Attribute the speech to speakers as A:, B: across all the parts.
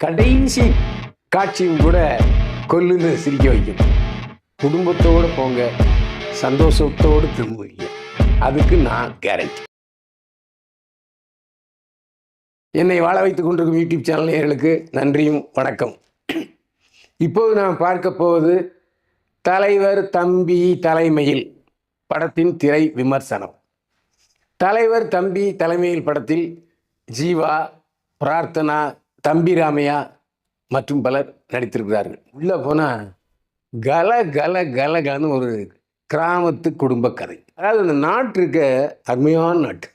A: கடைசி காட்சியும் கூட கொல்லுன்னு சிரிக்க வைக்கும். குடும்பத்தோடு போங்க, சந்தோஷத்தோடு திரும்புவீங்க. அதுக்கு நான் கேரண்டி. என்னை வாழ வைத்துக் கொண்டிருக்கும் யூடியூப் சேனல் நேயர்களுக்கு நன்றியும் வணக்கம். இப்போது நாம் பார்க்க போவது தலைவர் தம்பி தலைமையில் படத்தின் திரை விமர்சனம். தலைவர் தம்பி தலைமையில் படத்தில் ஜீவா, பிரார்த்தனா, தம்பி ராமையா மற்றும் பலர் நடித்திருக்கிறார்கள். உள்ளே போனால் கல கல கல கலன்னு ஒரு கிராமத்து குடும்ப கதை. அதாவது இந்த நாட்டு இருக்க அருமையான நாட்டு.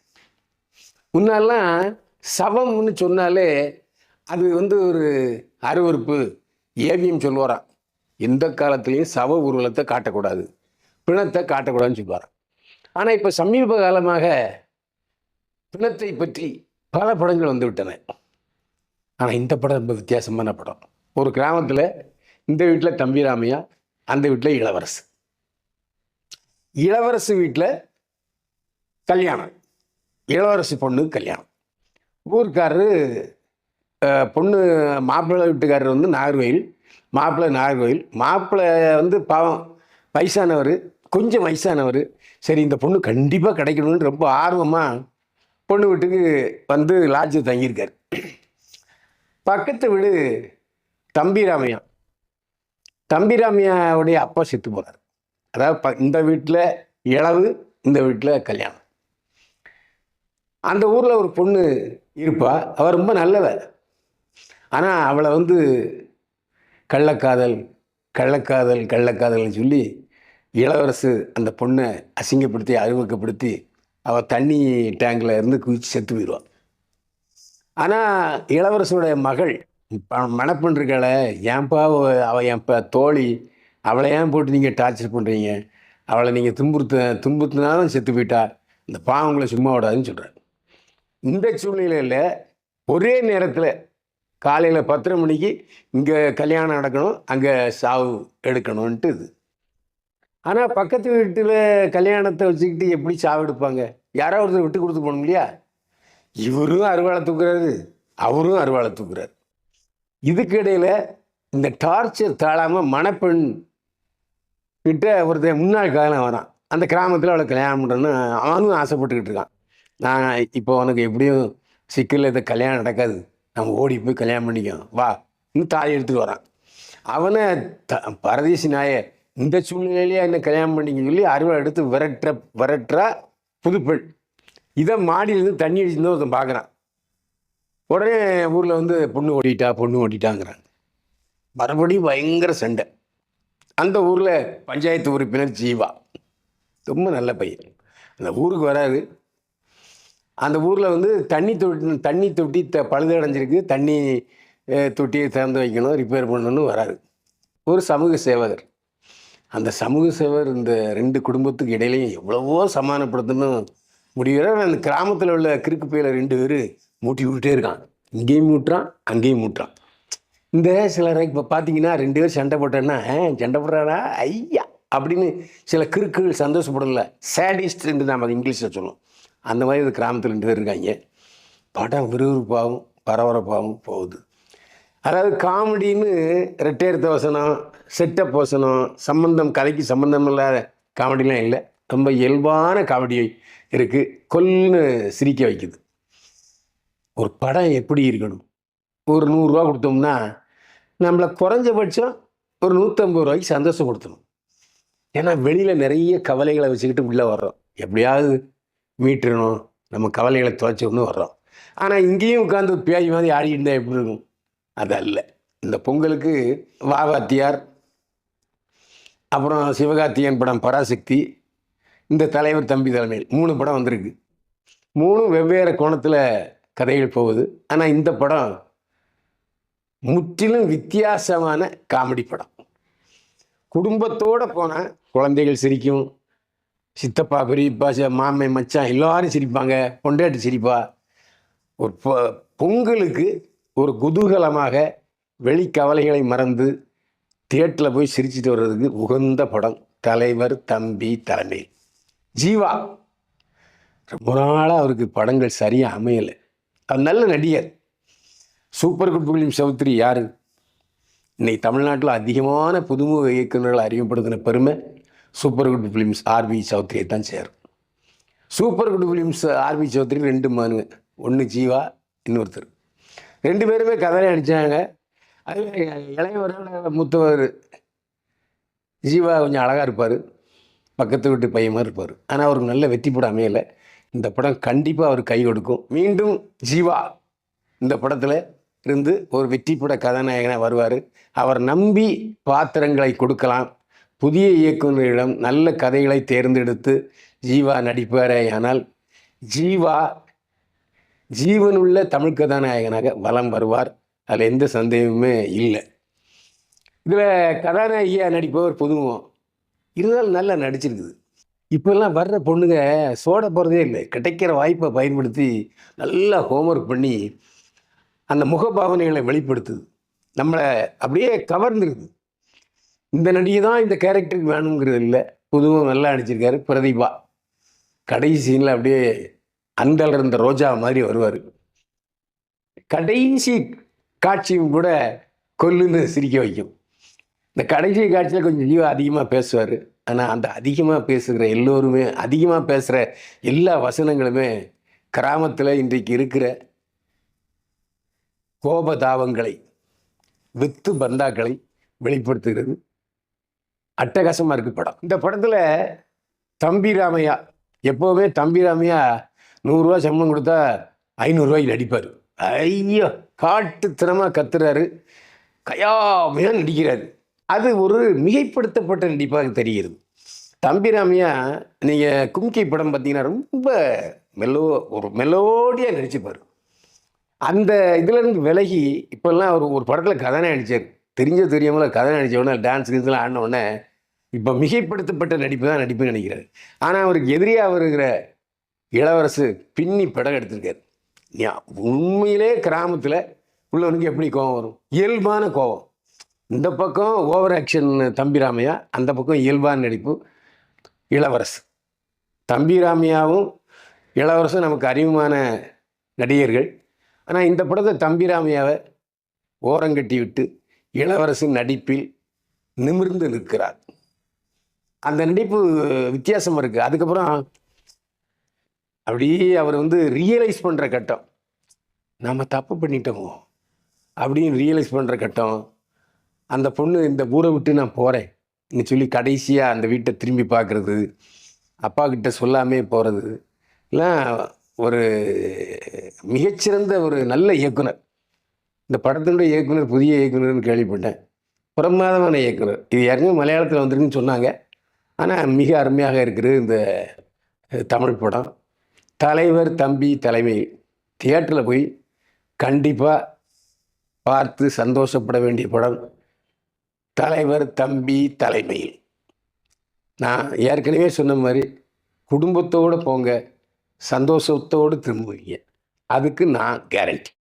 A: முன்னெல்லாம் சவம்னு சொன்னாலே அது ஒரு அருவறுப்பு, ஏவியம் சொல்லுவாராம். எந்த காலத்துலேயும் சவ ஊர்வலத்தை காட்டக்கூடாது, பிணத்தை காட்டக்கூடாதுன்னு சொல்லுவாராம். ஆனால் இப்போ சமீப காலமாக பிணத்தை பற்றி பல படங்கள் வந்து விட்டன. ஆனால் இந்த படம் ரொம்ப வித்தியாசமான படம். ஒரு கிராமத்தில் இந்த வீட்டில் தம்பி ராமையா, அந்த வீட்டில் இளவரசு. இளவரசு வீட்டில் கல்யாணம், இளவரசி பொண்ணு கல்யாணம். ஊருக்காரரு பொண்ணு மாப்பிள்ளை வீட்டுக்காரர் நாகர்கோயில், மாப்பிள்ளை நாகர்கோயில். மாப்பிள்ளை பாவம் வயசானவர், கொஞ்சம் வயசானவர். சரி, இந்த பொண்ணு கண்டிப்பாக கிடைக்கணும்னு ரொம்ப ஆர்வமாக பொண்ணு வீட்டுக்கு லாட்ஜு தங்கியிருக்கார். பக்கத்து வீடு தம்பி ராமையா. தம்பி ராமையாவுடைய அப்பா செத்து போகிறார். அதாவது இந்த வீட்டில் இளவு, இந்த வீட்டில் கல்யாணம். அந்த ஊரில் ஒரு பொண்ணு இருப்பா. அவள் ரொம்ப நல்லவ. ஆனால் அவளை கள்ளக்காதல் கள்ளக்காதல் கள்ளக்காதல்னு சொல்லி இளவரசு அந்த பொண்ணை அசிங்கப்படுத்தி அறிமுகப்படுத்தி அவள் தண்ணி டேங்கில் இருந்து குதித்து செத்து போயிடுவாள். ஆனால் இளவரசனுடைய மகள் மணப்பெண் இருக்காள, ஏன்பா அவள் என் தோழி, அவளை ஏன் போட்டு நீங்கள் டார்ச்சர் பண்ணுறீங்க, அவளை நீங்கள் துன்புறுத்தினாலும் செத்து போயிட்டா, இந்த பாவங்களை சும்மா விடாதுன்னு சொல்கிறார். இந்த சூழ்நிலையில் ஒரே நேரத்தில் காலையில் 10:30 மணிக்கு இங்கே கல்யாணம் நடக்கணும், அங்கே சாவு எடுக்கணும்ன்ட்டு இது. ஆனால் பக்கத்து வீட்டில் கல்யாணத்தை வச்சுக்கிட்டு எப்படி சாவு எடுப்பாங்க? யாராவது ஒருத்தர் விட்டு கொடுத்து போகணும் இல்லையா? இவரும் அருவாளை தூக்குறாரு, அவரும் அருவாளை தூக்குறாரு. இதுக்கு இடையில் இந்த டார்ச்சர் தாழாமல் மணப்பெண் கிட்ட ஒருத்தர் முன்னாள் காலம் வரான். அந்த கிராமத்தில் அவளை கல்யாணம் பண்ணுறேன்னு அவனும் ஆசைப்பட்டுக்கிட்டு இருக்கான். நான் இப்போ உனக்கு எப்படியும் சிக்கலில் இதை கல்யாணம் நடக்காது, நம்ம ஓடி போய் கல்யாணம் பண்ணிக்கோ வா, இன்னும் தாலி எடுத்துட்டு வரான். அவனை பரதேசி நாய, இந்த சூழ்நிலையிலேயே என்ன கல்யாணம் பண்ணிக்க சொல்லி அருவாளை எடுத்து விரட்டுறா புதுப்பெண். இதை மாடியிலேருந்து தண்ணி அடிச்சுன்னு ஒருத்தன் பார்க்குறான். உடனே ஊரில் பொண்ணு ஓடிட்டாங்கிறாங்க. மறுபடியும் பயங்கர சண்டை. அந்த ஊரில் பஞ்சாயத்து உறுப்பினர் ஜீவா ரொம்ப நல்ல பையன். அந்த ஊருக்கு வராது. அந்த ஊரில் தண்ணி தொட்டி பழுதடைஞ்சிருக்கு, தண்ணி தொட்டியை திறந்து வைக்கணும், ரிப்பேர் பண்ணணும்னு வராது. ஒரு சமூக சேவகர். அந்த சமூக சேவகர் இந்த 2 குடும்பத்துக்கு இடையிலையும் எவ்வளவோ சமாதானப்படுத்தணும் முடிகிறார். அந்த கிராமத்தில் உள்ள கிறுக்கு பையில 2 பேர் மூட்டி விட்டுட்டே இருக்கான். இங்கேயும் மூட்டுறான், அங்கேயும் மூட்டுறான். இந்த சிலரை இப்போ பார்த்தீங்கன்னா 2 பேர் சண்டை போட்டேன்னா, சண்டை போடுறானா ஐயா அப்படின்னு சில கிறுக்குகள் சந்தோஷப்படல, சேடிஸ்ட் என்று நாம் அது இங்கிலீஷில் சொல்லுவோம். அந்த மாதிரி இந்த கிராமத்தில் 2 பேர் இருக்காங்க. படம் விறுவிறுப்பாகவும் பரபரப்பாகவும் போகுது. அதாவது காமெடின்னு ரெட்டையர்த்த வசனம், செட்டப் வசனம், கதைக்கு சம்பந்தம் இல்லாத காமெடிலாம் இல்லை. ரொம்ப இயல்பான காமெடி இருக்குது. கொல்லுன்னு சிரிக்க வைக்குது. ஒரு படம் எப்படி இருக்கணும்? ஒரு 100 ரூபா கொடுத்தோம்னா நம்மளை குறைஞ்சபட்சம் ஒரு 150 ரூபாய்க்கு சந்தோஷப்படுத்தணும். ஏன்னா வெளியில் நிறைய கவலைகளை வச்சுக்கிட்டு உள்ளே வர்றோம். எப்படியாவது மீட்டுறணும், நம்ம கவலைகளை துவைச்சோன்னு வர்றோம். ஆனால் இங்கேயும் உட்காந்து பேய் மாதிரி ஆடிட்டு இருந்தால் எப்படி இருக்கும்? அது அல்ல. இந்த பொங்கலுக்கு வாவாத்தியார், அப்புறம் சிவகார்த்திகேயன் படம் பராசக்தி, இந்த தலைவர் தம்பி தலைமையில் 3 படம் வந்திருக்கு. 3 வெவ்வேறு கோணத்தில் கதைகள் போகுது. ஆனால் இந்த படம் முற்றிலும் வித்தியாசமான காமெடி படம். குடும்பத்தோடு போனால் குழந்தைகள் சிரிக்கும், சித்தப்பா பெரியப்பா மாமை மச்சான் எல்லாரும் சிரிப்பாங்க, பொண்டாட்டி சிரிப்பா. ஒரு பொங்கலுக்கு ஒரு குதூகலமாக வெளிக்கவலைகளை மறந்து தியேட்டரில் போய் சிரிச்சுட்டு வர்றதுக்கு உகந்த படம் தலைவர் தம்பி தலைமையில். ஜீவா ரொம்ப நாளாக அவருக்கு படங்கள் சரியாக அமையலை. அவர் நல்ல நடிகர். சூப்பர் குட் ஃபிலிம் சௌத்ரி யார்? இன்னைக்கு தமிழ்நாட்டில் அதிகமான புதுமுக இயக்குநர்களை அறிமுகப்படுத்தின பெருமை சூப்பர் குட் ஃபிலிம்ஸ் ஆர்வி சௌத்ரியை தான் சேரும். Super good films RV Choudhary 2 மகனுங்க. ஒன்று ஜீவா, இன்னொருத்தர். 2 பேருமே கதையை அடித்தாங்க. அது இளையவரோட மூத்தவர் ஜீவா கொஞ்சம் அழகாக இருப்பார், பக்கத்து வீட்டு பையன் மாதிரி இருப்பார். ஆனால் அவருக்கு நல்ல வெற்றி படம் அமையலை. இந்த படம் கண்டிப்பாக அவர் கை கொடுக்கும். மீண்டும் ஜீவா இந்த படத்தில் இருந்து ஒரு வெற்றி பட கதாநாயகனாக வருவார். அவர் நம்பி பாத்திரங்களை கொடுக்கலாம். புதிய இயக்குநரிடம் நல்ல கதைகளை தேர்ந்தெடுத்து ஜீவா நடிப்பாரே. ஆனால் ஜீவா ஜீவனுள்ள தமிழ் கதாநாயகனாக வலம் வருவார். அதில் எந்த சந்தேகமுமே இல்லை. இதில் கதாநாயகியாக நடிப்பவர் புதுமுகம், இருந்தாலும் நல்லா நடிச்சிருக்குது. இப்போல்லாம் வர்ற பொண்ணுங்க சோட போகிறதே இல்லை. கிடைக்கிற வாய்ப்பை பயன்படுத்தி நல்லா ஹோம்ஒர்க் பண்ணி அந்த முகபாவனைகளை வெளிப்படுத்துது. நம்மளை அப்படியே கவர்ந்துருக்குது. இந்த நடிகை தான் இந்த கேரக்டருக்கு வேணுங்கிறது இல்லை. புதுமுகம் நல்லா நடிச்சிருக்காரு. பிரதீபா கடைசி சீனில் அப்படியே அந்தளர்ந்த ரோஜா மாதிரி வருவார். கடைசி காட்சியும் கூட கொல்லுன்னு சிரிக்க வைக்கும். இந்த கடைசி காட்சியில் கொஞ்சம் ஜீவா அதிகமாக பேசுவார். ஆனால் அந்த அதிகமாக பேசுகிற எல்லோருமே, அதிகமாக பேசுகிற எல்லா வசனங்களுமே கிராமத்தில் இன்றைக்கு இருக்கிற கோபதாபங்களை, வித்து பந்தாக்களை வெளிப்படுத்துகிறது. அட்டகாசமாக இருக்குது படம். இந்த படத்தில் தம்பி ராமையா, எப்போவுமே தம்பி ராமையா 100 ரூபா சம்பளம் கொடுத்தா 500 ரூபாய்க்கு நடிப்பார். ஐயோ, காட்டுத்தனமாக கத்துறாரு, கயாமையாக நடிக்கிறாரு. அது ஒரு மிகைப்படுத்தப்பட்ட நடிப்பாக தெரிகிறது. தம்பி ராமையா நீங்கள் கும்கி படம் பார்த்தீங்கன்னா ரொம்ப ஒரு மெலோடியாக நடிச்சுப்பார். அந்த இதுலேருந்து விலகி இப்போல்லாம் ஒரு படத்தில் கதை நடித்தார். தெரியாமல கதை நடித்தவுடனே டான்ஸ் இதெல்லாம் ஆடினவுடனே இப்போ மிகைப்படுத்தப்பட்ட நடிப்பு தான் நடிப்புன்னு நினைக்கிறாரு. ஆனால் அவருக்கு எதிரியாக வருகிற இளவரசு பின்னி படம் எடுத்திருக்காரு. உண்மையிலே கிராமத்தில் உள்ளவனுக்கு எப்படி கோபம் வரும்? இயல்பான கோபம். இந்த பக்கம் ஓவர் ஆக்ஷன் தம்பி ராமையா, அந்த பக்கம் இயல்பான நடிப்பு இளவரசு. தம்பி ராமையாவும் இளவரசும் நமக்கு அறிமுகமான நடிகர்கள். ஆனால் இந்த படத்தை தம்பி ராமையாவை ஓரங்கட்டி விட்டு இளவரசு நடிப்பில் நிமிர்ந்து நிற்கிறார். அந்த நடிப்பு வித்தியாசமாக இருக்குது. அதுக்கப்புறம் அப்படியே அவர் ரியலைஸ் பண்ணுற கட்டம், நாம் தப்பு பண்ணிட்டோமோ அப்படின்னு ரியலைஸ் பண்ணுற கட்டம். அந்த பொண்ணு இந்த ஊரை விட்டு நான் போகிறேன்னு சொல்லி கடைசியாக அந்த வீட்டை திரும்பி பார்க்குறது, அப்பா கிட்ட சொல்லாமே போகிறது எல்லாம் ஒரு மிகச்சிறந்த ஒரு நல்ல இயக்குனர். இந்த படத்தினுடைய இயக்குனர் புதிய இயக்குனர்னு கேள்விப்பட்டேன். பிரமாதமான இயக்குனர். இது யாருமே மலையாளத்தில் வந்துருக்குன்னு சொன்னாங்க. ஆனால் மிக அருமையாக இருக்கிறது இந்த தமிழ் படம். தலைவர் தம்பி தலைமையில் தியேட்டரில் போய் கண்டிப்பாக பார்த்து சந்தோஷப்பட வேண்டிய படம் தலைவர் தம்பி தலைமையில். நான் ஏற்கனவே சொன்ன மாதிரி குடும்பத்தோடு போங்க, சந்தோஷத்தோடு திரும்புவீங்க. அதுக்கு நான் கேரண்டி.